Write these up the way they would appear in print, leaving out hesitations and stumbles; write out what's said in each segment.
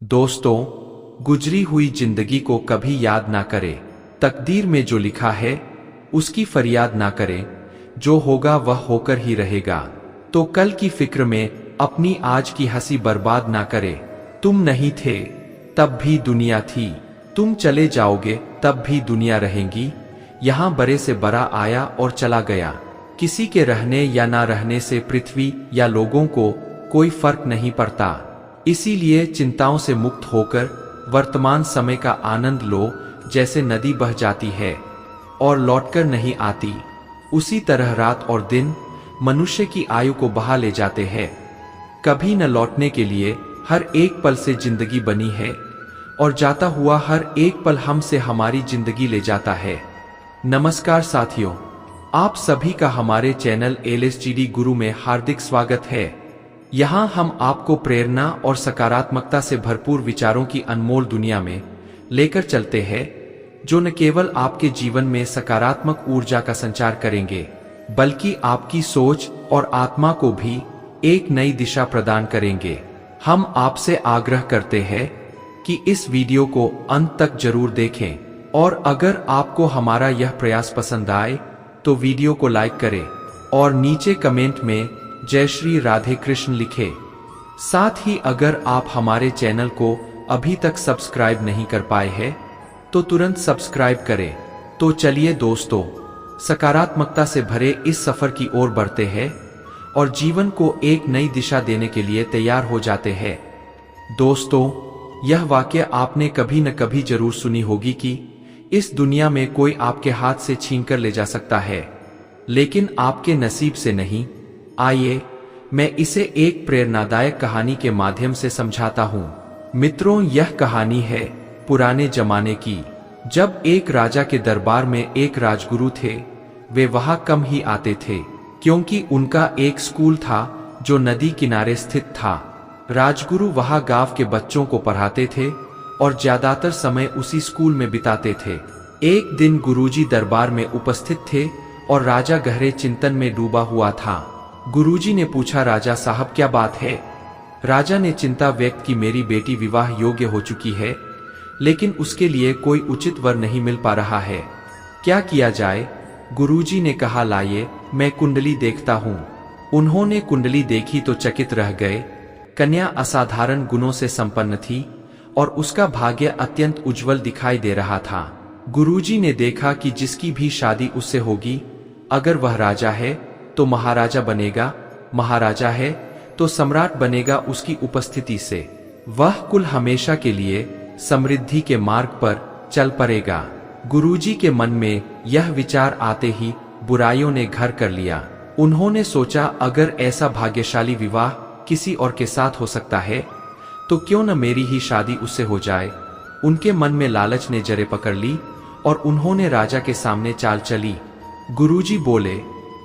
दोस्तों, गुजरी हुई जिंदगी को कभी याद ना करें। तकदीर में जो लिखा है उसकी फरियाद ना करें। जो होगा वह होकर ही रहेगा। तो कल की फिक्र में अपनी आज की हंसी बर्बाद ना करें। तुम नहीं थे तब भी दुनिया थी, तुम चले जाओगे तब भी दुनिया रहेगी। यहाँ बड़े से बड़ा आया और चला गया। किसी के रहने या ना रहने से पृथ्वी या लोगों को कोई फर्क नहीं पड़ता। इसीलिए चिंताओं से मुक्त होकर वर्तमान समय का आनंद लो। जैसे नदी बह जाती है और लौटकर नहीं आती, उसी तरह रात और दिन मनुष्य की आयु को बहा ले जाते हैं। कभी न लौटने के लिए हर एक पल से जिंदगी बनी है और जाता हुआ हर एक पल हमसे हमारी जिंदगी ले जाता है। नमस्कार साथियों, आप सभी का हमारे चैनल LSGD गुरु में हार्दिक स्वागत है। यहाँ हम आपको प्रेरणा और सकारात्मकता से भरपूर विचारों की अनमोल दुनिया में लेकर चलते हैं, जो न केवल आपके जीवन में सकारात्मक ऊर्जा का संचार करेंगे, बल्कि आपकी सोच और आत्मा को भी एक नई दिशा प्रदान करेंगे। हम आपसे आग्रह करते हैं कि इस वीडियो को अंत तक जरूर देखें, और अगर आपको हमारा यह प्रयास पसंद आए तो वीडियो को लाइक करें और नीचे कमेंट में जय श्री राधे कृष्ण लिखें। साथ ही अगर आप हमारे चैनल को अभी तक सब्सक्राइब नहीं कर पाए हैं तो तुरंत सब्सक्राइब करें। तो चलिए दोस्तों, सकारात्मकता से भरे इस सफर की ओर बढ़ते हैं और जीवन को एक नई दिशा देने के लिए तैयार हो जाते हैं। दोस्तों, यह वाक्य आपने कभी न कभी जरूर सुनी होगी कि इस दुनिया में कोई आपके हाथ से छीनकर ले जा सकता है, लेकिन आपके नसीब से नहीं। आइए मैं इसे एक प्रेरणादायक कहानी के माध्यम से समझाता हूँ। मित्रों, यह कहानी है पुराने जमाने की, जब एक राजा के दरबार में एक राजगुरु थे। वे वहां कम ही आते थे क्योंकि उनका एक स्कूल था जो नदी किनारे स्थित था। राजगुरु वहां गांव के बच्चों को पढ़ाते थे और ज्यादातर समय उसी स्कूल में बिताते थे। एक दिन गुरुजी दरबार में उपस्थित थे और राजा गहरे चिंतन में डूबा हुआ था। गुरुजी ने पूछा, राजा साहब क्या बात है? राजा ने चिंता व्यक्त की, मेरी बेटी विवाह योग्य हो चुकी है, लेकिन उसके लिए कोई उचित वर नहीं मिल पा रहा है। क्या किया जाए? गुरुजी ने कहा, लाइए मैं कुंडली देखता हूँ। उन्होंने कुंडली देखी तो चकित रह गए। कन्या असाधारण गुणों से संपन्न थी और उसका भाग्य अत्यंत उज्जवल दिखाई दे रहा था। गुरुजी ने देखा कि जिसकी भी शादी उससे होगी, अगर वह राजा है तो महाराजा बनेगा, महाराजा है तो सम्राट बनेगा उसकी उपस्थिति से। वह कुल हमेशा के लिए समृद्धि के मार्ग पर चल पड़ेगा। गुरुजी के मन में यह विचार आते ही बुराइयों ने घर कर लिया। उन्होंने सोचा, अगर ऐसा भाग्यशाली विवाह किसी और के साथ हो सकता है तो क्यों न मेरी ही शादी उससे हो जाए। उनके मन में लालच ने जड़ें पकड़ ली और उन्होंने राजा के सामने चाल चली। गुरुजी बोले,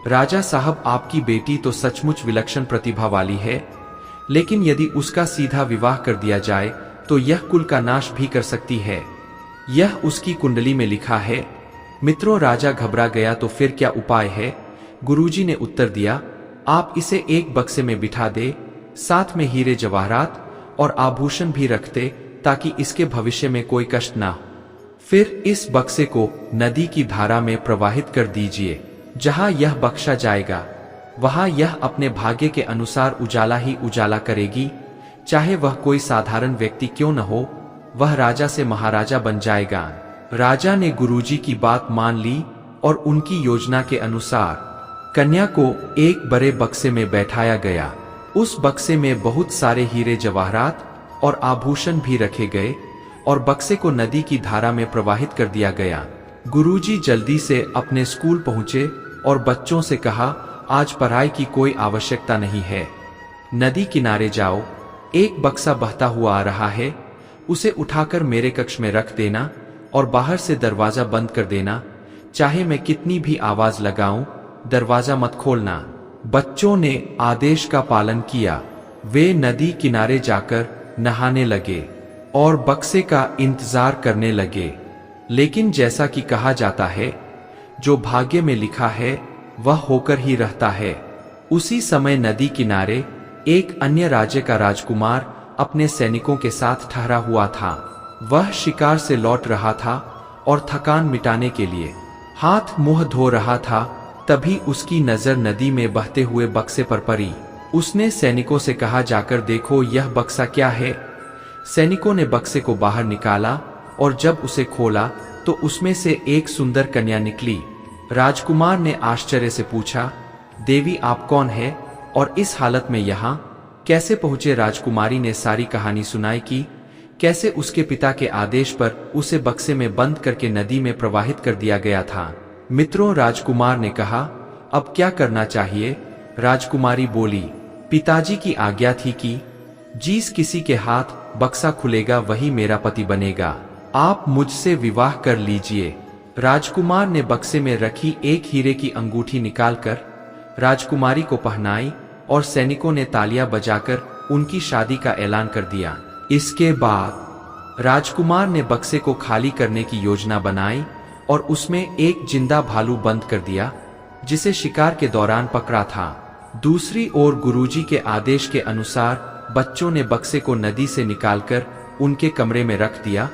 राजा साहब, आपकी बेटी तो सचमुच विलक्षण प्रतिभा वाली है, लेकिन यदि उसका सीधा विवाह कर दिया जाए तो यह कुल का नाश भी कर सकती है। यह उसकी कुंडली में लिखा है। मित्रों, राजा घबरा गया, तो फिर क्या उपाय है? गुरुजी ने उत्तर दिया, आप इसे एक बक्से में बिठा दे, साथ में हीरे जवाहरात और आभूषण भी रखते, ताकि इसके भविष्य में कोई कष्ट ना हो। फिर इस बक्से को नदी की धारा में प्रवाहित कर दीजिए। जहां यह बक्सा जाएगा वहां यह अपने भाग्य के अनुसार उजाला ही उजाला करेगी। चाहे वह कोई साधारण व्यक्ति क्यों न हो, वह राजा से महाराजा बन जाएगा। राजा ने गुरुजी की बात मान ली और उनकी योजना के अनुसार कन्या को एक बड़े बक्से में बैठाया गया। उस बक्से में बहुत सारे हीरे जवाहरात और आभूषण भी रखे गए और बक्से को नदी की धारा में प्रवाहित कर दिया गया। गुरुजी जल्दी से अपने स्कूल पहुंचे और बच्चों से कहा, आज पढ़ाई की कोई आवश्यकता नहीं है, नदी किनारे जाओ। एक बक्सा बहता हुआ आ रहा है, उसे उठाकर मेरे कक्ष में रख देना और बाहर से दरवाजा बंद कर देना। चाहे मैं कितनी भी आवाज लगाऊं, दरवाजा मत खोलना। बच्चों ने आदेश का पालन किया। वे नदी किनारे जाकर नहाने लगे और बक्से का इंतजार करने लगे। लेकिन जैसा कि कहा जाता है, जो भाग्य में लिखा है वह होकर ही रहता है। उसी समय नदी किनारे एक अन्य राज्य का राजकुमार अपने सैनिकों के साथ ठहरा हुआ था। वह शिकार से लौट रहा था और थकान मिटाने के लिए हाथ मुंह धो रहा था। तभी उसकी नजर नदी में बहते हुए बक्से पर पड़ी। उसने सैनिकों से कहा, जाकर देखो यह बक्सा क्या है। सैनिकों ने बक्से को बाहर निकाला और जब उसे खोला तो उसमें से एक सुंदर कन्या निकली। राजकुमार ने आश्चर्य से पूछा, देवी आप कौन है और इस हालत में यहाँ कैसे पहुंचे? राजकुमारी ने सारी कहानी सुनाई कि कैसे उसके पिता के आदेश पर उसे बक्से में बंद करके नदी में प्रवाहित कर दिया गया था। मित्रों, राजकुमार ने कहा, अब क्या करना चाहिए? राजकुमारी बोली, पिताजी की आज्ञा थी कि जिस किसी के हाथ बक्सा खुलेगा वही मेरा पति बनेगा। आप मुझसे विवाह कर लीजिए। राजकुमार ने बक्से में रखी एक हीरे की अंगूठी निकालकर राजकुमारी को पहनाई और सैनिकों ने तालियां बजाकर उनकी शादी का ऐलान कर दिया। इसके बाद राजकुमार ने बक्से को खाली करने की योजना बनाई और उसमें एक जिंदा भालू बंद कर दिया जिसे शिकार के दौरान पकड़ा था। दूसरी ओर गुरुजी के आदेश के अनुसार बच्चों ने बक्से को नदी से निकालकर उनके कमरे में रख दिया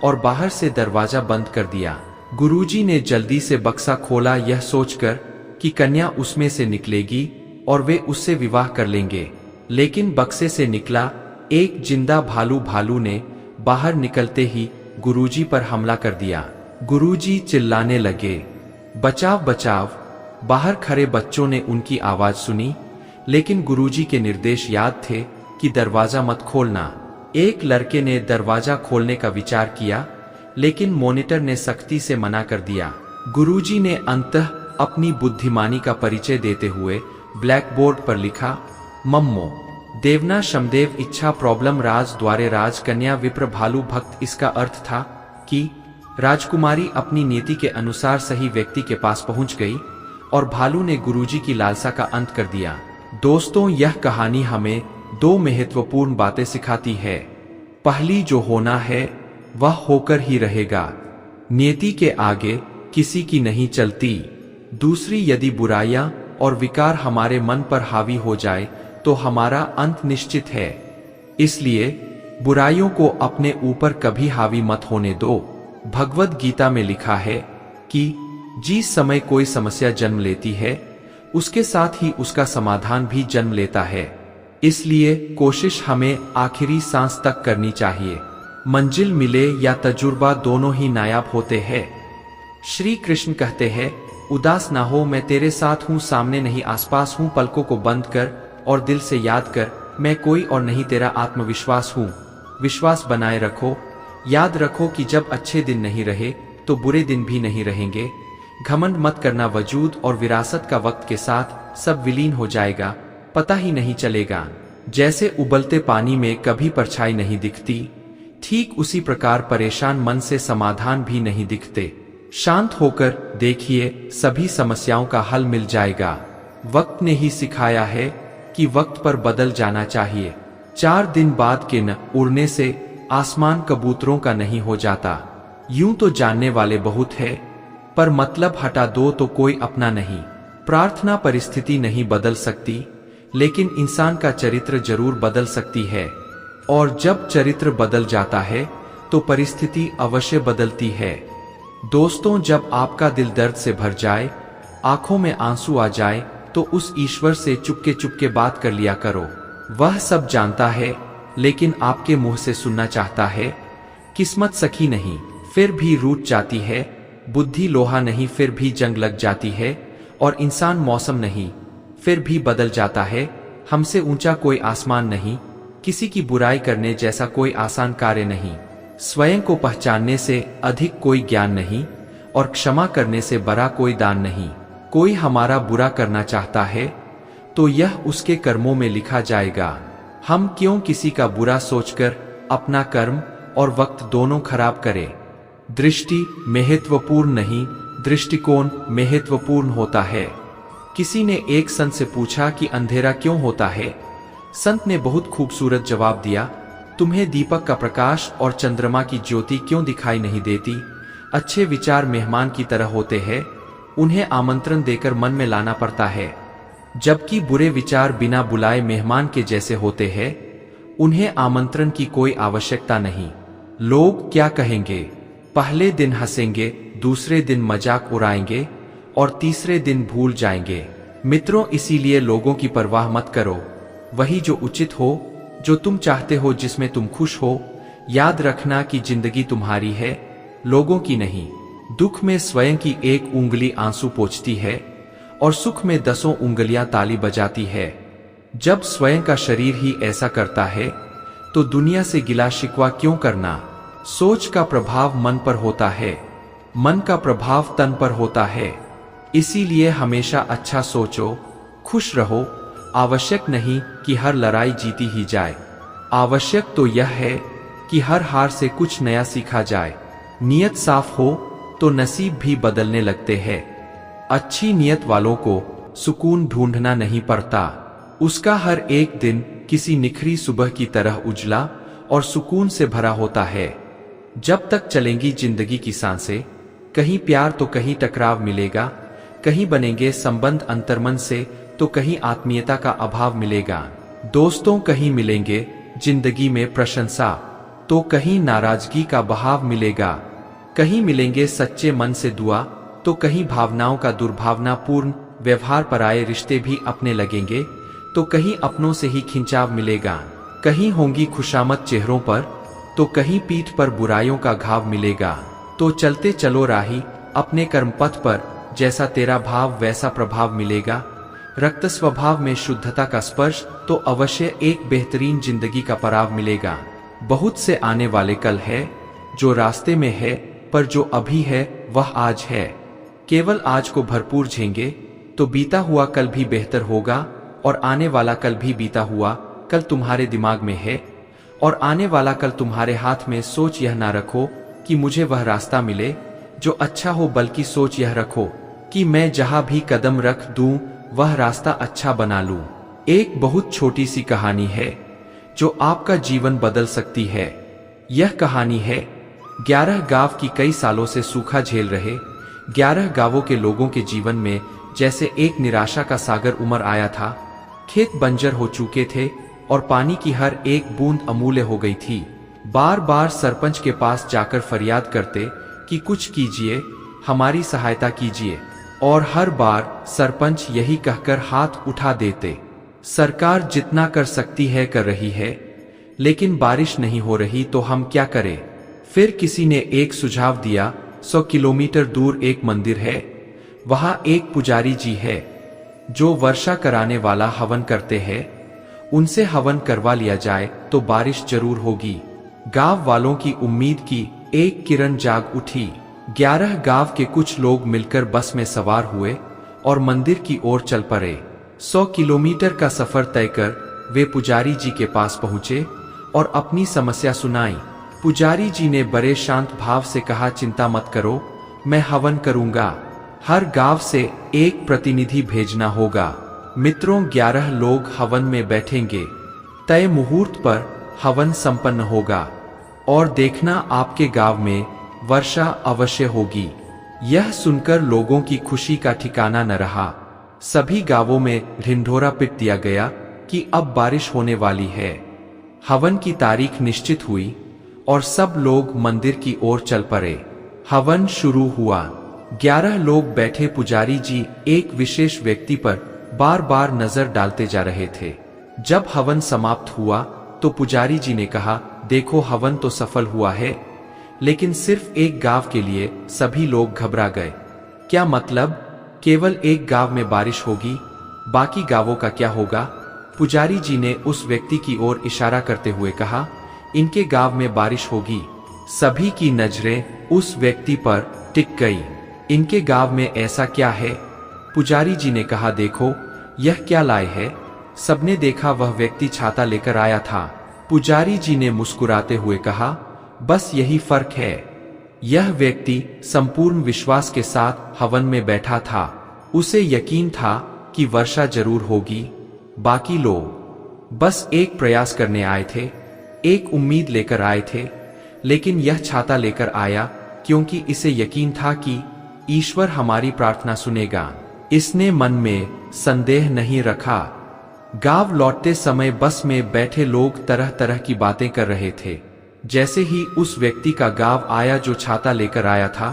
और बाहर से दरवाजा बंद कर दिया। गुरुजी ने जल्दी से बक्सा खोला, यह सोचकर कि कन्या उसमें से निकलेगी और वे उससे विवाह कर लेंगे। लेकिन बक्से से निकला एक जिंदा भालू। भालू ने बाहर निकलते ही गुरुजी पर हमला कर दिया। गुरुजी चिल्लाने लगे, बचाव बचाव। बाहर खड़े बच्चों ने उनकी आवाज सुनी, लेकिन गुरुजी के निर्देश याद थे कि दरवाजा मत खोलना। एक लड़के ने दरवाजा खोलने का विचार किया, लेकिन मॉनिटर ने सख्ती से मना कर दिया। गुरुजी ने अंततः अपनी बुद्धिमानी का परिचय देते हुए ब्लैकबोर्ड पर लिखा, मम्मो देवना शमदेव इच्छा प्रॉब्लम राज द्वारे राज कन्या विप्र भालू भक्त। इसका अर्थ था कि राजकुमारी अपनी नीति के अनुसार सही व्यक्ति के पास पहुंच गई और भालू ने गुरुजी की लालसा का अंत कर दिया। दोस्तों, यह कहानी हमें दो महत्वपूर्ण बातें सिखाती है। पहली, जो होना है वह होकर ही रहेगा, नियति के आगे किसी की नहीं चलती। दूसरी, यदि बुराइयां और विकार हमारे मन पर हावी हो जाए तो हमारा अंत निश्चित है। इसलिए बुराइयों को अपने ऊपर कभी हावी मत होने दो। भगवद गीता में लिखा है कि जिस समय कोई समस्या जन्म लेती है उसके साथ ही उसका समाधान भी जन्म लेता है। इसलिए कोशिश हमें आखिरी सांस तक करनी चाहिए। मंजिल मिले या तजुर्बा, दोनों ही नायाब होते हैं। श्री कृष्ण कहते हैं, उदास ना हो, मैं तेरे साथ हूँ, सामने नहीं आसपास हूँ। पलकों को बंद कर और दिल से याद कर, मैं कोई और नहीं तेरा आत्मविश्वास हूँ। विश्वास बनाए रखो। याद रखो कि जब अच्छे दिन नहीं रहे तो बुरे दिन भी नहीं रहेंगे। घमंड मत करना, वजूद और विरासत का वक्त के साथ सब विलीन हो जाएगा, पता ही नहीं चलेगा। जैसे उबलते पानी में कभी परछाई नहीं दिखती, ठीक उसी प्रकार परेशान मन से समाधान भी नहीं दिखते। शांत होकर देखिए, सभी समस्याओं का हल मिल जाएगा। वक्त ने ही सिखाया है कि वक्त पर बदल जाना चाहिए। 4 दिन बाद के न उड़ने से आसमान कबूतरों का नहीं हो जाता। यूं तो जानने वाले बहुत है, पर मतलब हटा दो तो कोई अपना नहीं। प्रार्थना परिस्थिति नहीं बदल सकती, लेकिन इंसान का चरित्र जरूर बदल सकती है। और जब चरित्र बदल जाता है तो परिस्थिति अवश्य बदलती है। दोस्तों, जब आपका दिल दर्द से भर जाए, आंखों में आंसू आ जाए, तो उस ईश्वर से चुपके चुपके बात कर लिया करो। वह सब जानता है, लेकिन आपके मुंह से सुनना चाहता है। किस्मत सखी नहीं, फिर भी रूठ जाती है। बुद्धि लोहा नहीं, फिर भी जंग लग जाती है। और इंसान मौसम नहीं, फिर भी बदल जाता है। हमसे ऊंचा कोई आसमान नहीं, किसी की बुराई करने जैसा कोई आसान कार्य नहीं। स्वयं को पहचानने से अधिक कोई ज्ञान नहीं, और क्षमा करने से बड़ा कोई दान नहीं। कोई हमारा बुरा करना चाहता है तो यह उसके कर्मों में लिखा जाएगा। हम क्यों किसी का बुरा सोचकर अपना कर्म और वक्त दोनों खराब करें। दृष्टि महत्वपूर्ण नहीं, दृष्टिकोण महत्वपूर्ण होता है। किसी ने एक संत से पूछा कि अंधेरा क्यों होता है। संत ने बहुत खूबसूरत जवाब दिया, तुम्हें दीपक का प्रकाश और चंद्रमा की ज्योति क्यों दिखाई नहीं देती। अच्छे विचार मेहमान की तरह होते हैं, उन्हें आमंत्रण देकर मन में लाना पड़ता है, जबकि बुरे विचार बिना बुलाए मेहमान के जैसे होते हैं, उन्हें आमंत्रण की कोई आवश्यकता नहीं। लोग क्या कहेंगे? पहले दिन हंसेंगे, दूसरे दिन मजाक उड़ाएंगे और तीसरे दिन भूल जाएंगे। मित्रों, इसीलिए लोगों की परवाह मत करो। वही जो उचित हो, जो तुम चाहते हो, जिसमें तुम खुश हो। याद रखना कि जिंदगी तुम्हारी है, लोगों की नहीं। दुख में स्वयं की एक उंगली आंसू पोंछती है और सुख में 10 उंगलियां ताली बजाती है। जब स्वयं का शरीर ही ऐसा करता है तो दुनिया से गिला शिकवा क्यों करना? सोच का प्रभाव मन पर होता है, मन का प्रभाव तन पर होता है। इसीलिए हमेशा अच्छा सोचो, खुश रहो। आवश्यक नहीं कि हर लड़ाई जीती ही जाए, आवश्यक तो यह है कि हर हार से कुछ नया सीखा जाए। नियत साफ हो तो नसीब भी बदलने लगते हैं। अच्छी नियत वालों को सुकून ढूंढना नहीं पड़ता, उसका हर एक दिन किसी निखरी सुबह की तरह उजला और सुकून से भरा होता है। जब तक चलेंगी जिंदगी की सांसें, कहीं प्यार तो कहीं टकराव मिलेगा, कहीं बनेंगे संबंध अंतर्मन से तो कहीं आत्मीयता का अभाव मिलेगा। दोस्तों कहीं मिलेंगे जिंदगी में प्रशंसा तो कहीं नाराजगी का बहाव मिलेगा, कहीं मिलेंगे सच्चे मन से दुआ तो कहीं भावनाओं का दुर्भावनापूर्ण व्यवहार पर आए रिश्ते भी अपने लगेंगे तो कहीं अपनों से ही खिंचाव मिलेगा, कहीं होंगी खुशामद चेहरों पर तो कहीं पीठ पर बुराइयों का घाव मिलेगा। तो चलते चलो राही अपने कर्म पथ पर, जैसा तेरा भाव वैसा प्रभाव मिलेगा। रक्त स्वभाव में शुद्धता का स्पर्श तो अवश्य एक बेहतरीन जिंदगी का पड़ाव मिलेगा। बहुत से आने वाले कल है जो रास्ते में है, पर जो अभी है वह आज है। केवल आज को भरपूर झेंगे तो बीता हुआ कल भी बेहतर होगा और आने वाला कल भी बीता हुआ कल तुम्हारे दिमाग में है और आने वाला कल तुम्हारे हाथ में। सोच यह ना रखो कि मुझे वह रास्ता मिले जो अच्छा हो, बल्कि सोच यह रखो कि मैं जहां भी कदम रख दूं वह रास्ता अच्छा बना लूं। एक बहुत छोटी सी कहानी है जो आपका जीवन बदल सकती है। यह कहानी है 11 गांव की कई सालों से सूखा झेल रहे 11 गांवों के लोगों के जीवन में जैसे एक निराशा का सागर उमड़ आया था। खेत बंजर हो चुके थे और पानी की हर एक बूंद अमूल्य हो गई थी। बार बार सरपंच के पास जाकर फरियाद करते कि कुछ कीजिए, हमारी सहायता कीजिए, और हर बार सरपंच यही कहकर हाथ उठा देते, सरकार जितना कर सकती है कर रही है, लेकिन बारिश नहीं हो रही तो हम क्या करें। फिर किसी ने एक सुझाव दिया, 100 किलोमीटर दूर एक मंदिर है, वहां एक पुजारी जी है जो वर्षा कराने वाला हवन करते हैं, उनसे हवन करवा लिया जाए तो बारिश जरूर होगी। गांव वालों की उम्मीद की एक किरण जाग उठी। 11 गांव के कुछ लोग मिलकर बस में सवार हुए और मंदिर की ओर चल पड़े। 100 किलोमीटर का सफर तय कर वे पुजारी जी के पास पहुंचे और अपनी समस्या सुनाई। पुजारी जी ने बड़े शांत भाव से कहा, चिंता मत करो, मैं हवन करूंगा। हर गांव से एक प्रतिनिधि भेजना होगा। मित्रों, 11 लोग हवन में बैठेंगे। तय मुहूर्त पर हवन संपन्न होगा और देखना आपके गांव में वर्षा अवश्य होगी। यह सुनकर लोगों की खुशी का ठिकाना न रहा। सभी गांवों में ढिंढोरा पीट दिया गया कि अब बारिश होने वाली है। हवन की तारीख निश्चित हुई और सब लोग मंदिर की ओर चल पड़े। हवन शुरू हुआ। 11 लोग बैठे। पुजारी जी एक विशेष व्यक्ति पर बार बार नजर डालते जा रहे थे। जब हवन समाप्त हुआ तो पुजारी जी ने कहा, देखो हवन तो सफल हुआ है, लेकिन सिर्फ एक गांव के लिए सभी लोग घबरा गए। क्या मतलब? केवल एक गांव में बारिश होगी, बाकी गांवों का क्या होगा? पुजारी जी ने उस व्यक्ति की ओर इशारा करते हुए कहा, इनके गांव में बारिश होगी। सभी की नजरें उस व्यक्ति पर टिक गई। इनके गांव में ऐसा क्या है? पुजारी जी ने कहा, देखो यह क्या लाए है। सबने देखा, वह व्यक्ति छाता लेकर आया था। पुजारी जी ने मुस्कुराते हुए कहा, बस यही फर्क है। यह व्यक्ति संपूर्ण विश्वास के साथ हवन में बैठा था। उसे यकीन था कि वर्षा जरूर होगी। बाकी लोग बस एक प्रयास करने आए थे, एक उम्मीद लेकर आए थे, लेकिन यह छाता लेकर आया क्योंकि इसे यकीन था कि ईश्वर हमारी प्रार्थना सुनेगा। इसने मन में संदेह नहीं रखा। गांव लौटते समय बस में बैठे लोग तरह तरह की बातें कर रहे थे। जैसे ही उस व्यक्ति का गांव आया जो छाता लेकर आया था,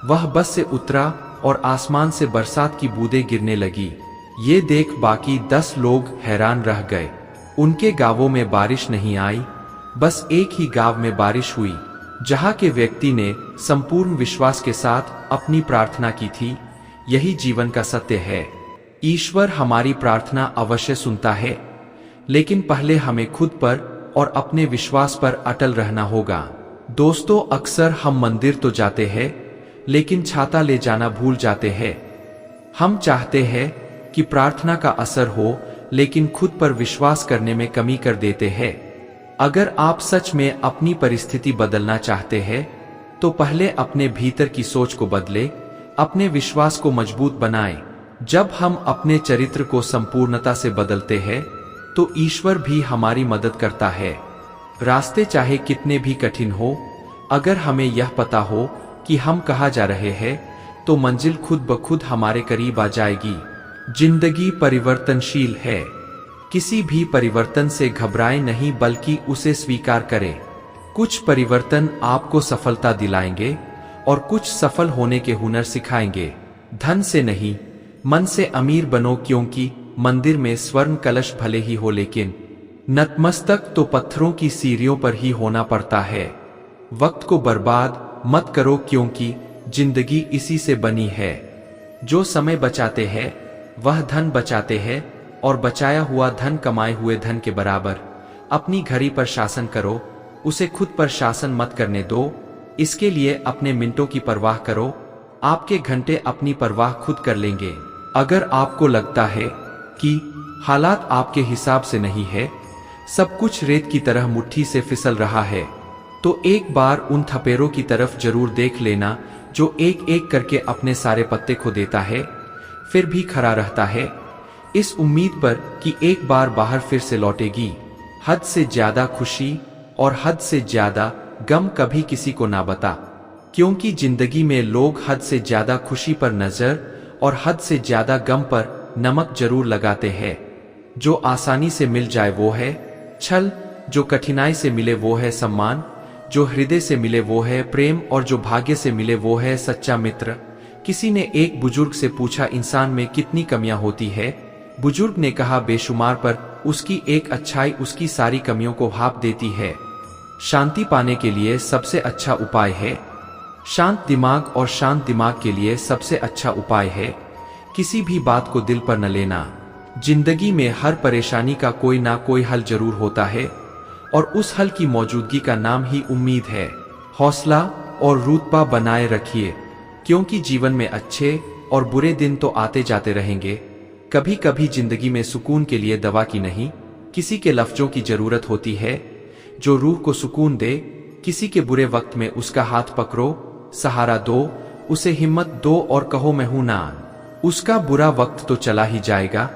वह बस से उतरा और आसमान से बरसात की बूंदें गिरने लगी। ये देख बाकी 10 लोग हैरान रह गए। उनके गांवों में बारिश नहीं आई, बस एक ही गांव में बारिश हुई, जहां के व्यक्ति ने संपूर्ण विश्वास के साथ अपनी प्रार्थना की थी। यही जीवन का सत्य है। ईश्वर हमारी प्रार्थना अवश्य सुनता है, लेकिन पहले हमें खुद पर और अपने विश्वास पर अटल रहना होगा। दोस्तों, अक्सर हम मंदिर तो जाते हैं, लेकिन छाता ले जाना भूल जाते हैं। हम चाहते हैं कि प्रार्थना का असर हो, लेकिन खुद पर विश्वास करने में कमी कर देते हैं। अगर आप सच में अपनी परिस्थिति बदलना चाहते हैं, तो पहले अपने भीतर की सोच को बदले, अपने विश्वास को मजबूत बनाएं। जब हम अपने चरित्र को संपूर्णता से बदलते हैं, तो ईश्वर भी हमारी मदद करता है। रास्ते चाहे कितने भी कठिन हो, अगर हमें यह पता हो कि हम कहाँ जा रहे हैं, तो मंजिल खुद ब खुद हमारे करीब आ जाएगी। जिंदगी परिवर्तनशील है। किसी भी परिवर्तन से घबराएं नहीं, बल्कि उसे स्वीकार करें। कुछ परिवर्तन आपको सफलता दिलाएंगे और कुछ सफल होने के हुनर सिखाएंगे। धन से नहीं, मन से अमीर बनो, क्योंकि मंदिर में स्वर्ण कलश भले ही हो, लेकिन नतमस्तक तो पत्थरों की सीढ़ियों पर ही होना पड़ता है। वक्त को बर्बाद मत करो, क्योंकि जिंदगी इसी से बनी है। जो समय बचाते हैं वह धन बचाते हैं, और बचाया हुआ धन कमाए हुए धन के बराबर। अपनी घड़ी पर शासन करो, उसे खुद पर शासन मत करने दो। इसके लिए अपने मिनटों की परवाह करो, आपके घंटे अपनी परवाह खुद कर लेंगे। अगर आपको लगता है कि हालात आपके हिसाब से नहीं है, सब कुछ रेत की तरह मुट्ठी से फिसल रहा है, तो एक बार उन थपेरों की तरफ जरूर देख लेना, जो एक एक करके अपने सारे पत्ते खो देता है, फिर भी खड़ा रहता है, इस उम्मीद पर कि एक बार बाहर फिर से लौटेगी। हद से ज्यादा खुशी और हद से ज्यादा गम कभी किसी को ना बता, क्योंकि जिंदगी में लोग हद से ज्यादा खुशी पर नजर और हद से ज्यादा गम पर नमक जरूर लगाते हैं। जो आसानी से मिल जाए वो है छल, जो कठिनाई से मिले वो है सम्मान, जो हृदय से मिले वो है प्रेम, और जो भाग्य से मिले वो है सच्चा मित्र। किसी ने एक बुजुर्ग से पूछा, इंसान में कितनी कमियां होती है? बुजुर्ग ने कहा, बेशुमार, पर उसकी एक अच्छाई उसकी सारी कमियों को भाप देती है। शांति पाने के लिए सबसे अच्छा उपाय है शांत दिमाग, और शांत दिमाग के लिए सबसे अच्छा उपाय है किसी भी बात को दिल पर न लेना। जिंदगी में हर परेशानी का कोई ना कोई हल जरूर होता है, और उस हल की मौजूदगी का नाम ही उम्मीद है। हौसला और रुतबा बनाए रखिए, क्योंकि जीवन में अच्छे और बुरे दिन तो आते जाते रहेंगे। कभी कभी जिंदगी में सुकून के लिए दवा की नहीं, किसी के लफ्जों की जरूरत होती है, जो रूह को सुकून दे। किसी के बुरे वक्त में उसका हाथ पकड़ो, सहारा दो, उसे हिम्मत दो और कहो मैं हूं ना। उसका बुरा वक्त तो चला ही जाएगा,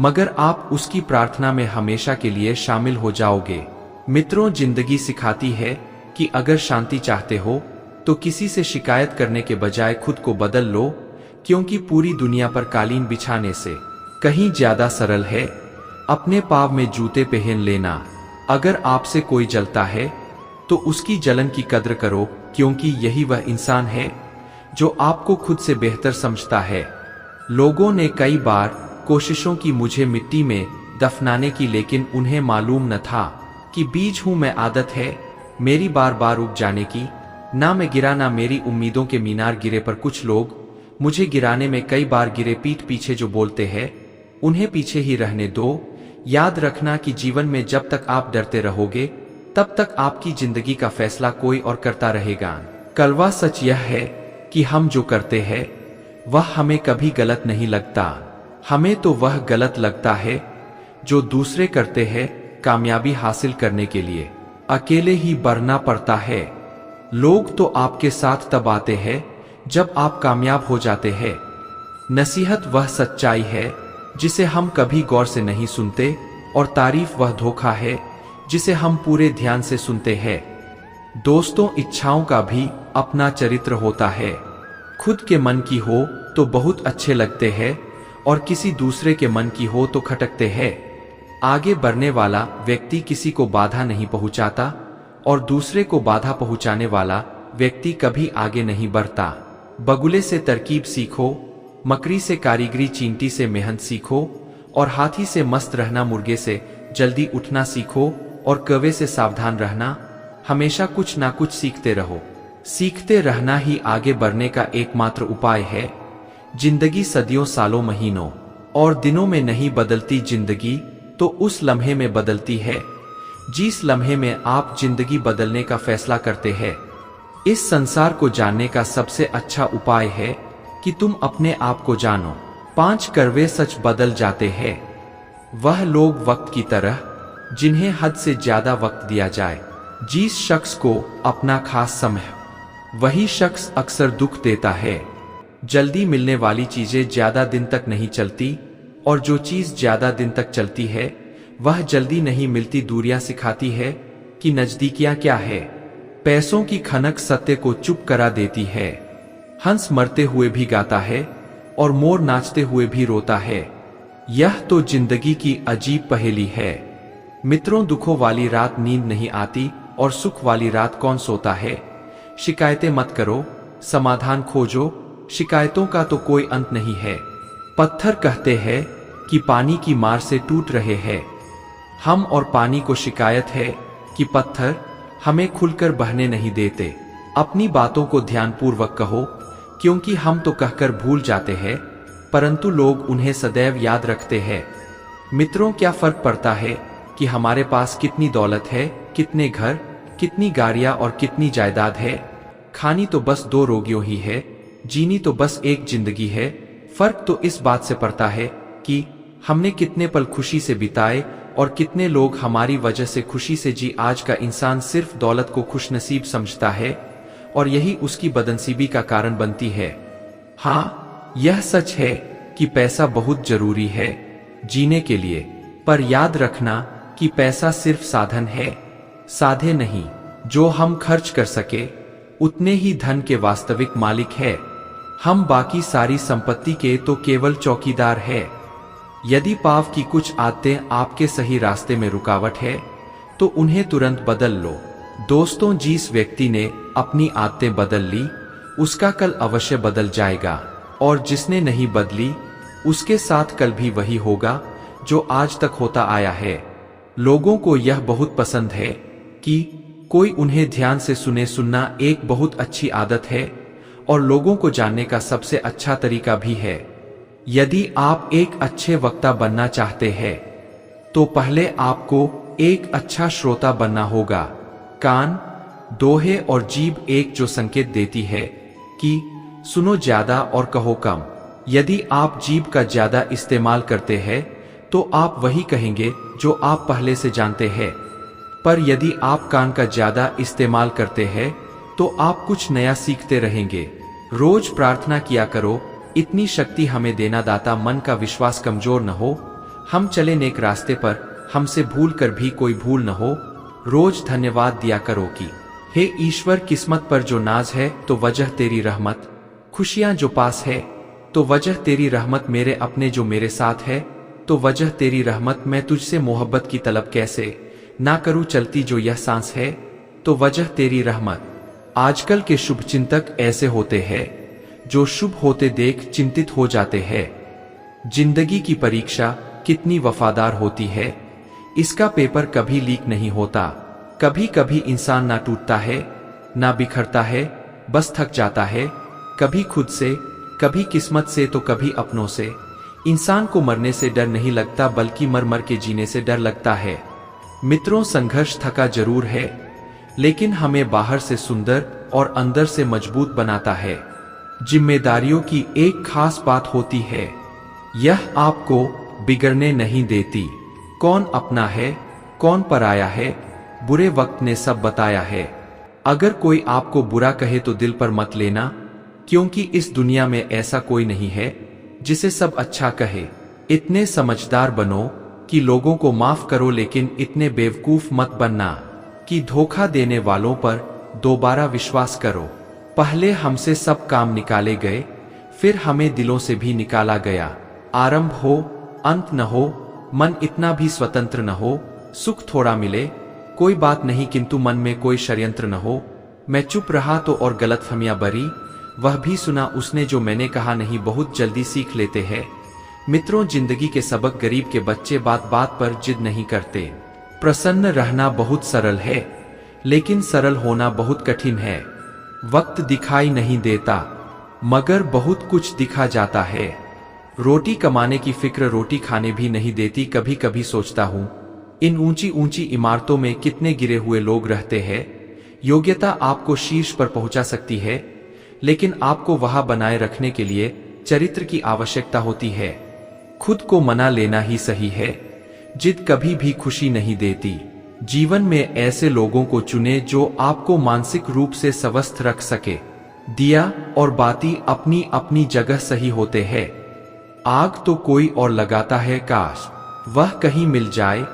मगर आप उसकी प्रार्थना में हमेशा के लिए शामिल हो जाओगे। मित्रों, जिंदगी सिखाती है कि अगर शांति चाहते हो तो किसी से शिकायत करने के बजाय खुद को बदल लो, क्योंकि पूरी दुनिया पर कालीन बिछाने से कहीं ज्यादा सरल है अपने पाँव में जूते पहन लेना। अगर आपसे कोई जलता है तो उसकी जलन की कद्र करो, क्योंकि यही वह इंसान है जो आपको खुद से बेहतर समझता है। लोगों ने कई बार कोशिशों की मुझे मिट्टी में दफनाने की, लेकिन उन्हें मालूम न था कि बीज हूं मैं, आदत है मेरी बार बार उग जाने की। ना मैं गिरा ना मेरी उम्मीदों के मीनार गिरे, पर कुछ लोग मुझे गिराने में कई बार गिरे। पीठ पीछे जो बोलते हैं उन्हें पीछे ही रहने दो। याद रखना कि जीवन में जब तक आप डरते रहोगे, तब तक आपकी जिंदगी का फैसला कोई और करता रहेगा। कड़वा सच यह है कि हम जो करते हैं वह हमें कभी गलत नहीं लगता, हमें तो वह गलत लगता है जो दूसरे करते हैं। कामयाबी हासिल करने के लिए अकेले ही बढ़ना पड़ता है। लोग तो आपके साथ तब आते हैं जब आप कामयाब हो जाते हैं। नसीहत वह सच्चाई है जिसे हम कभी गौर से नहीं सुनते, और तारीफ वह धोखा है जिसे हम पूरे ध्यान से सुनते हैं। दोस्तों, इच्छाओं का भी अपना चरित्र होता है। खुद के मन की हो तो बहुत अच्छे लगते हैं, और किसी दूसरे के मन की हो तो खटकते हैं। आगे बढ़ने वाला व्यक्ति किसी को बाधा नहीं पहुंचाता और दूसरे को बाधा पहुंचाने वाला व्यक्ति कभी आगे नहीं बढ़ता। बगुले से तरकीब सीखो, मकड़ी से कारीगरी, चींटी से मेहनत सीखो और हाथी से मस्त रहना, मुर्गे से जल्दी उठना सीखो और कौवे से सावधान रहना। हमेशा कुछ ना कुछ सीखते रहो। सीखते रहना ही आगे बढ़ने का एकमात्र उपाय है। जिंदगी सदियों, सालों, महीनों और दिनों में नहीं बदलती जिंदगी तो उस लम्हे में बदलती है जिस लम्हे में आप जिंदगी बदलने का फैसला करते हैं। इस संसार को जानने का सबसे अच्छा उपाय है कि तुम अपने आप को जानो। 5 कड़वे सच बदल जाते हैं वह लोग वक्त की तरह जिन्हें हद से ज्यादा वक्त दिया जाए। जिस शख्स को अपना खास समय, वही शख्स अक्सर दुख देता है। जल्दी मिलने वाली चीजें ज्यादा दिन तक नहीं चलती और जो चीज ज्यादा दिन तक चलती है वह जल्दी नहीं मिलती। दूरियां सिखाती है कि नजदीकियां क्या है। पैसों की खनक सत्य को चुप करा देती है। हंस मरते हुए भी गाता है और मोर नाचते हुए भी रोता है। यह तो जिंदगी की अजीब पहेली है। मित्रों, दुखों वाली रात नींद नहीं आती और सुख वाली रात कौन सोता है। शिकायतें मत करो, समाधान खोजो। शिकायतों का तो कोई अंत नहीं है। पत्थर कहते हैं कि पानी की मार से टूट रहे हैं। हम और पानी को शिकायत है कि पत्थर हमें खुलकर बहने नहीं देते। अपनी बातों को ध्यानपूर्वक कहो, क्योंकि हम तो कहकर भूल जाते हैं परंतु लोग उन्हें सदैव याद रखते हैं। मित्रों, क्या फर्क पड़ता है कि हमारे पास कितनी दौलत है, कितने घर, कितनी गाड़ियां और कितनी जायदाद है। खानी तो बस 2 रोगियों ही है, जीनी तो बस एक जिंदगी है। फर्क तो इस बात से पड़ता है कि हमने कितने पल खुशी से बिताए और कितने लोग हमारी वजह से खुशी से जी। आज का इंसान सिर्फ दौलत को खुशनसीब समझता है और यही उसकी बदनसीबी का कारण बनती है। हाँ, यह सच है कि पैसा बहुत जरूरी है जीने के लिए, पर याद रखना कि पैसा सिर्फ साधन है, साधे नहीं। जो हम खर्च कर सके उतने ही धन के वास्तविक मालिक है। हम बाकी सारी संपत्ति के तो केवल चौकीदार है। यदि पाप की कुछ आदतें आपके सही रास्ते में रुकावट है तो उन्हें तुरंत बदल लो। दोस्तों, जिस व्यक्ति ने अपनी आदतें बदल ली उसका कल अवश्य बदल जाएगा और जिसने नहीं बदली उसके साथ कल भी वही होगा जो आज तक होता आया है। लोगों को यह बहुत पसंद है कि कोई उन्हें ध्यान से सुने। सुनना एक बहुत अच्छी आदत है और लोगों को जानने का सबसे अच्छा तरीका भी है। यदि आप एक अच्छे वक्ता बनना चाहते हैं तो पहले आपको एक अच्छा श्रोता बनना होगा। कान, दोहे और जीभ एक जो संकेत देती है कि सुनो ज्यादा और कहो कम। यदि आप जीभ का ज्यादा इस्तेमाल करते हैं तो आप वही कहेंगे जो आप पहले से जानते हैं, पर यदि आप कान का ज्यादा इस्तेमाल करते हैं तो आप कुछ नया सीखते रहेंगे। रोज प्रार्थना किया करो, इतनी शक्ति हमें देना दाता। मन का विश्वास कमजोर न हो, हम चले नेक रास्ते पर, हमसे भूल कर भी कोई भूल न हो। रोज धन्यवाद दिया करो कि हे ईश्वर, किस्मत पर जो नाज है तो वजह तेरी रहमत, खुशियां जो पास है तो वजह तेरी रहमत, मेरे अपने जो मेरे साथ है तो वजह तेरी रहमत। मैं तुझसे मोहब्बत की तलब कैसे ना करूं, चलती जो यह सांस है तो वजह तेरी रहमत। आजकल के शुभ चिंतक ऐसे होते हैं जो शुभ होते देख चिंतित हो जाते हैं। जिंदगी की परीक्षा कितनी वफादार होती है, इसका पेपर कभी लीक नहीं होता। कभी कभी इंसान ना टूटता है ना बिखरता है, बस थक जाता है, कभी खुद से, कभी किस्मत से तो कभी अपनों से। इंसान को मरने से डर नहीं लगता बल्कि मर मर के जीने से डर लगता है। मित्रों, संघर्ष थका जरूर है लेकिन हमें बाहर से सुंदर और अंदर से मजबूत बनाता है। जिम्मेदारियों की एक खास बात होती है, यह आपको बिगड़ने नहीं देती। कौन अपना है कौन पराया है, बुरे वक्त ने सब बताया है। अगर कोई आपको बुरा कहे तो दिल पर मत लेना, क्योंकि इस दुनिया में ऐसा कोई नहीं है जिसे सब अच्छा कहे। इतने समझदार बनो कि लोगों को माफ करो, लेकिन इतने बेवकूफ मत बनना कि धोखा देने वालों पर दोबारा विश्वास करो। पहले हमसे सब काम निकाले गए, फिर हमें दिलों से भी निकाला गया। आरंभ हो अंत न हो, मन इतना भी स्वतंत्र न हो, सुख थोड़ा मिले, कोई बात नहीं किंतु मन में कोई षड्यंत्र न हो। मैं चुप रहा तो और गलतफहमियां बढ़ी, वह भी सुना उसने जो मैंने कहा नहीं, बहुत जल्दी सीख लेते हैं। मित्रों, जिंदगी के सबक गरीब के बच्चे बात बात पर जिद नहीं करते। प्रसन्न रहना बहुत सरल है, लेकिन सरल होना बहुत कठिन है। वक्त दिखाई नहीं देता, मगर बहुत कुछ दिखा जाता है। रोटी कमाने की फिक्र रोटी खाने भी नहीं देती। कभी कभी सोचता हूँ, इन ऊंची ऊंची इमारतों में कितने गिरे हुए लोग रहते हैं। योग्यता आपको शीर्ष पर पहुंचा सकती है, लेकिन आपको वहां बनाए रखने के लिए चरित्र की आवश्यकता होती है। खुद को मना लेना ही सही है। जिद कभी भी खुशी नहीं देती। जीवन में ऐसे लोगों को चुने जो आपको मानसिक रूप से स्वस्थ रख सके। दिया और बाती अपनी अपनी जगह सही होते हैं। आग तो कोई और लगाता है, काश वह कहीं मिल जाए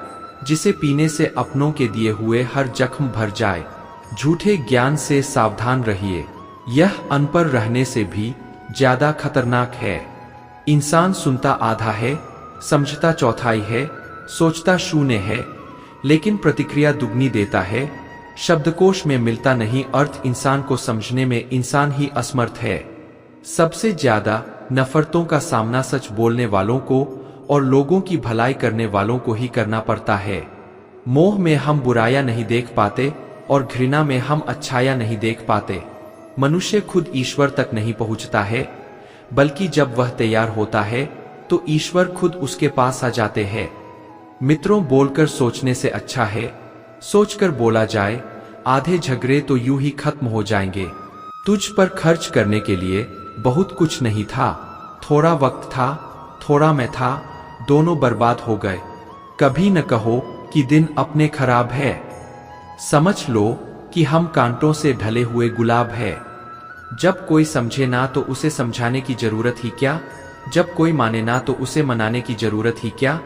जिसे पीने से अपनों के दिए हुए हर जख्म भर जाए। झूठे ज्ञान से सावधान रहिए, यह अनपढ़ रहने से भी ज्यादा खतरनाक है। इंसान सुनता आधा है, समझता चौथाई है, सोचता शून्य है, लेकिन प्रतिक्रिया दुगनी देता है। शब्दकोश में मिलता नहीं अर्थ, इंसान को समझने में इंसान ही असमर्थ है। सबसे ज्यादा नफरतों का सामना सच बोलने वालों को और लोगों की भलाई करने वालों को ही करना पड़ता है। मोह में हम बुराइयां नहीं देख पाते और घृणा में हम अच्छाइयां नहीं देख पाते। मनुष्य खुद ईश्वर तक नहीं पहुंचता है, बल्कि जब वह तैयार होता है तो ईश्वर खुद उसके पास आ जाते हैं। मित्रों, बोलकर सोचने से अच्छा है सोचकर बोला जाए। आधे झगड़े तो यूं ही खत्म हो जाएंगे। तुझ पर खर्च करने के लिए बहुत कुछ नहीं था, थोड़ा वक्त था, थोड़ा मैं था, दोनों बर्बाद हो गए। कभी न कहो कि दिन अपने खराब है, समझ लो कि हम कांटों से ढले हुए गुलाब है। जब कोई समझे ना तो उसे समझाने की जरूरत ही क्या, जब कोई माने ना तो उसे मनाने की जरूरत ही क्या।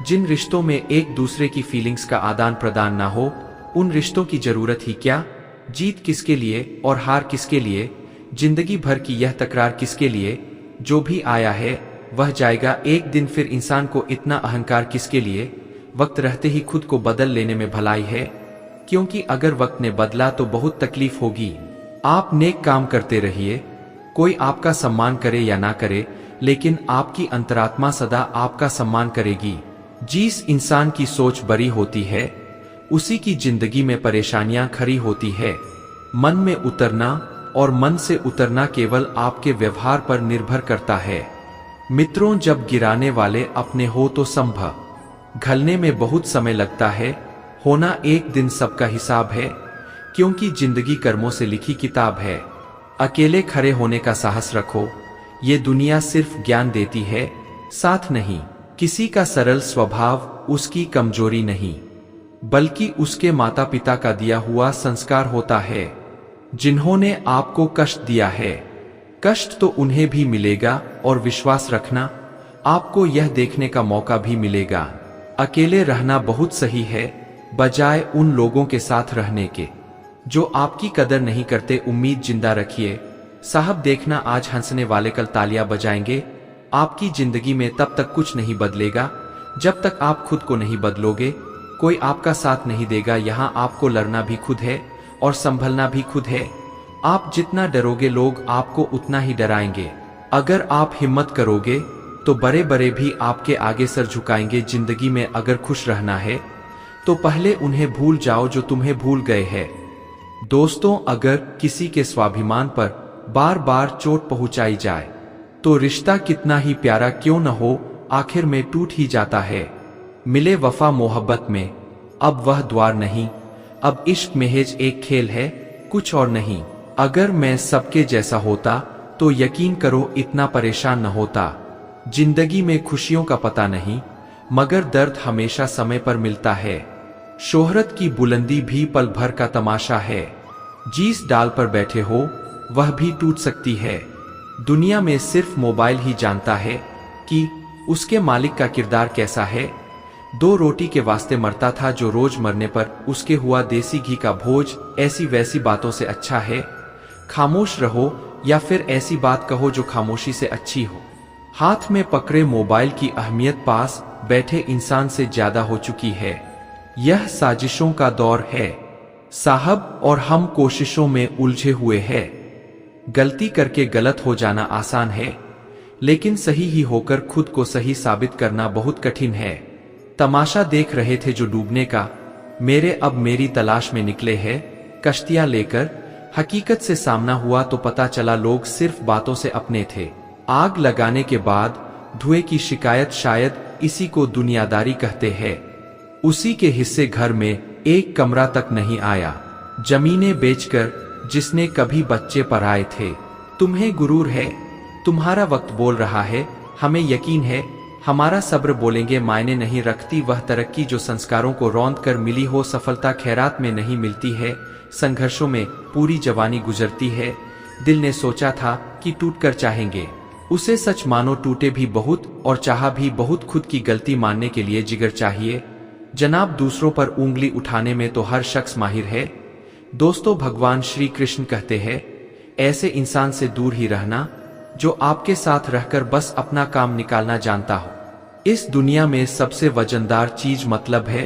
जिन रिश्तों में एक दूसरे की फीलिंग्स का आदान प्रदान ना हो, उन रिश्तों की जरूरत ही क्या। जीत किसके लिए और हार किसके लिए, जिंदगी भर की यह तकरार किसके लिए। जो भी आया है वह जाएगा एक दिन, फिर इंसान को इतना अहंकार किसके लिए। वक्त रहते ही खुद को बदल लेने में भलाई है, क्योंकि अगर वक्त ने बदला तो बहुत तकलीफ होगी। आप नेक काम करते रहिए, कोई आपका सम्मान करे या ना करे, लेकिन आपकी अंतरात्मा सदा आपका सम्मान करेगी। जिस इंसान की सोच बड़ी होती है उसी की जिंदगी में परेशानियां खड़ी होती है। मन में उतरना और मन से उतरना केवल आपके व्यवहार पर निर्भर करता है। मित्रों, जब गिराने वाले अपने हो तो संभलने में बहुत समय लगता है। होना एक दिन सबका हिसाब है, क्योंकि जिंदगी कर्मों से लिखी किताब है। अकेले खड़े होने का साहस रखो, ये दुनिया सिर्फ ज्ञान देती है, साथ नहीं। किसी का सरल स्वभाव उसकी कमजोरी नहीं, बल्कि उसके माता पिता का दिया हुआ संस्कार होता है। जिन्होंने आपको कष्ट दिया है, कष्ट तो उन्हें भी मिलेगा, और विश्वास रखना, आपको यह देखने का मौका भी मिलेगा। अकेले रहना बहुत सही है, बजाय उन लोगों के साथ रहने के जो आपकी कदर नहीं करते। उम्मीद जिंदा रखिए साहब, देखना आज हंसने वाले कल तालियां बजाएंगे। आपकी जिंदगी में तब तक कुछ नहीं बदलेगा जब तक आप खुद को नहीं बदलोगे। कोई आपका साथ नहीं देगा। यहाँ आपको लड़ना भी खुद है और संभलना भी खुद है। आप जितना डरोगे लोग आपको उतना ही डराएंगे। अगर आप हिम्मत करोगे तो बड़े बड़े भी आपके आगे सर झुकाएंगे। जिंदगी में अगर खुश रहना है तो पहले उन्हें भूल जाओ जो तुम्हें भूल गए हैं। दोस्तों, अगर किसी के स्वाभिमान पर बार बार चोट पहुंचाई जाए तो रिश्ता कितना ही प्यारा क्यों न हो, आखिर में टूट ही जाता है। मिले वफा मोहब्बत में अब वह द्वार नहीं, अब इश्क महज एक खेल है, कुछ और नहीं। अगर मैं सबके जैसा होता तो यकीन करो इतना परेशान न होता। जिंदगी में खुशियों का पता नहीं, मगर दर्द हमेशा समय पर मिलता है। शोहरत की बुलंदी भी पल भर का तमाशा है। जिस डाल पर बैठे हो वह भी टूट सकती है। दुनिया में सिर्फ मोबाइल ही जानता है कि उसके मालिक का किरदार कैसा है। दो रोटी के वास्ते मरता था जो रोज मरने पर उसके हुआ देसी घी का भोज। ऐसी वैसी बातों से अच्छा है खामोश रहो, या फिर ऐसी बात कहो जो खामोशी से अच्छी हो। हाथ में पकड़े मोबाइल की अहमियत पास बैठे इंसान से ज्यादा हो चुकी है। यह साजिशों का दौर है साहब, और हम कोशिशों में उलझे हुए हैं। गलती करके गलत हो जाना आसान है, लेकिन सही ही होकर खुद को सही साबित करना बहुत कठिन है। तमाशा देख रहे थे जो डूबने का, मेरे अब मेरी तलाश में निकले हैं कश्तियां लेकर। हकीकत से सामना हुआ तो पता चला लोग सिर्फ बातों से अपने थे। आग लगाने के बाद धुएं की शिकायत, शायद इसी को दुनियादारी कहते हैं। उसी के हिस्से घर में एक कमरा तक नहीं आया। जमीनें बेचकर जिसने कभी बच्चे पढ़ाए थे। तुम्हें गुरूर है, तुम्हारा वक्त बोल रहा है, हमें यकीन है हमारा सब्र बोलेंगे मायने नहीं रखती। वह तरक्की जो संस्कारों को रौंद कर मिली हो, सफलता खैरात में नहीं मिलती है, संघर्षों में पूरी जवानी गुजरती है। दिल ने सोचा था कि टूटकर चाहेंगे, उसे सच मानो टूटे भी बहुत और चाहा भी बहुत। खुद की गलती मानने के लिए जिगर चाहिए जनाब, दूसरों पर उंगली उठाने में तो हर शख्स माहिर है। दोस्तों, भगवान श्री कृष्ण कहते हैं ऐसे इंसान से दूर ही रहना जो आपके साथ रहकर बस अपना काम निकालना जानता हो। इस दुनिया में सबसे वजनदार चीज मतलब है,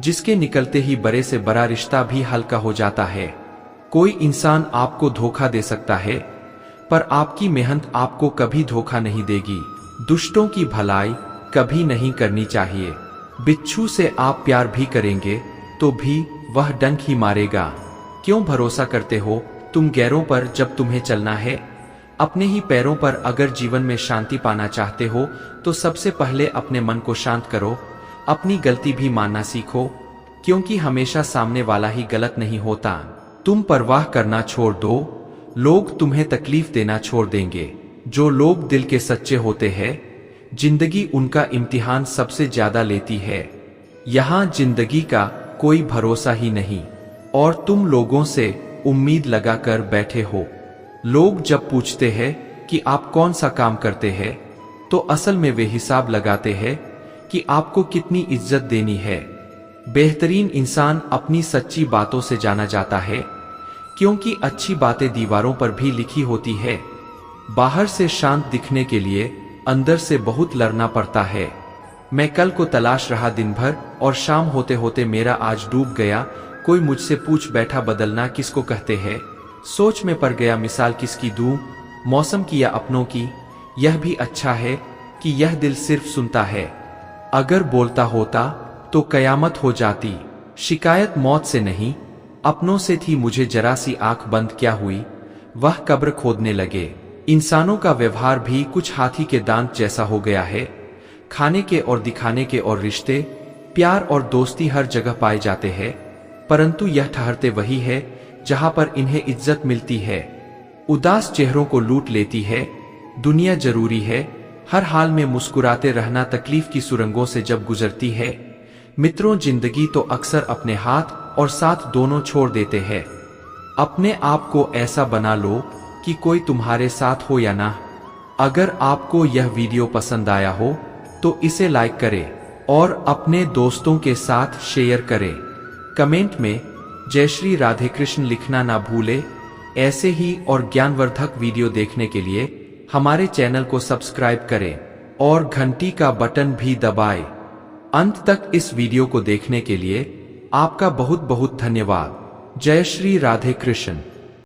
जिसके निकलते ही बड़े से बड़ा रिश्ता भी हल्का हो जाता है। कोई इंसान आपको धोखा दे सकता है, पर आपकी मेहनत आपको कभी धोखा नहीं देगी। दुष्टों की भलाई कभी नहीं करनी चाहिए। बिच्छू से आप प्यार भी करेंगे तो भी वह डंक ही मारेगा। क्यों भरोसा करते हो तुम गैरों पर जब तुम्हें चलना है अपने ही पैरों पर? अगर जीवन में शांति पाना चाहते हो तो सबसे पहले अपने मन को शांत करो। अपनी गलती भी मानना सीखो, क्योंकि हमेशा सामने वाला ही गलत नहीं होता। तुम परवाह करना छोड़ दो, लोग तुम्हें तकलीफ देना छोड़ देंगे। जो लोग दिल के सच्चे होते हैं, जिंदगी उनका इम्तिहान सबसे ज्यादा लेती है। यहाँ जिंदगी का कोई भरोसा ही नहीं, और तुम लोगों से उम्मीद लगाकर बैठे हो। लोग जब पूछते हैं कि आप कौन सा काम करते हैं, तो असल में वे हिसाब लगाते हैं कि आपको कितनी इज्जत देनी है। बेहतरीन इंसान अपनी सच्ची बातों से जाना जाता है, क्योंकि अच्छी बातें दीवारों पर भी लिखी होती है। बाहर से शांत दिखने के लिए अंदर से बहुत लड़ना पड़ता है। मैं कल को तलाश रहा दिन भर, और शाम होते होते मेरा आज डूब गया। कोई मुझसे पूछ बैठा बदलना किसको कहते हैं। सोच में पड़ गया मिसाल किसकी दूं, मौसम की या अपनों की। यह भी अच्छा है कि यह दिल सिर्फ सुनता है, अगर बोलता होता तो कयामत हो जाती। शिकायत मौत से नहीं अपनों से थी, मुझे जरा सी आंख बंद क्या हुई वह कब्र खोदने लगे। इंसानों का व्यवहार भी कुछ हाथी के दांत जैसा हो गया है। खाने के और दिखाने के और रिश्ते, प्यार और दोस्ती हर जगह पाए जाते हैं, परंतु यह ठहरते वही है जहां पर इन्हें इज्जत मिलती है। उदास चेहरों को लूट लेती है दुनिया। जरूरी है हर हाल में मुस्कुराते रहना, तकलीफ की सुरंगों से जब गुजरती है। मित्रों, जिंदगी तो अक्सर अपने हाथ और साथ दोनों छोड़ देते हैं। अपने आप को ऐसा बना लो कि कोई तुम्हारे साथ हो या ना। अगर आपको यह वीडियो पसंद आया हो तो इसे लाइक करें और अपने दोस्तों के साथ शेयर करें। कमेंट में जय श्री राधे कृष्ण लिखना ना भूले। ऐसे ही और ज्ञानवर्धक वीडियो देखने के लिए हमारे चैनल को सब्सक्राइब करें और घंटी का बटन भी दबाएं। अंत तक इस वीडियो को देखने के लिए आपका बहुत बहुत धन्यवाद। जय श्री राधे कृष्ण।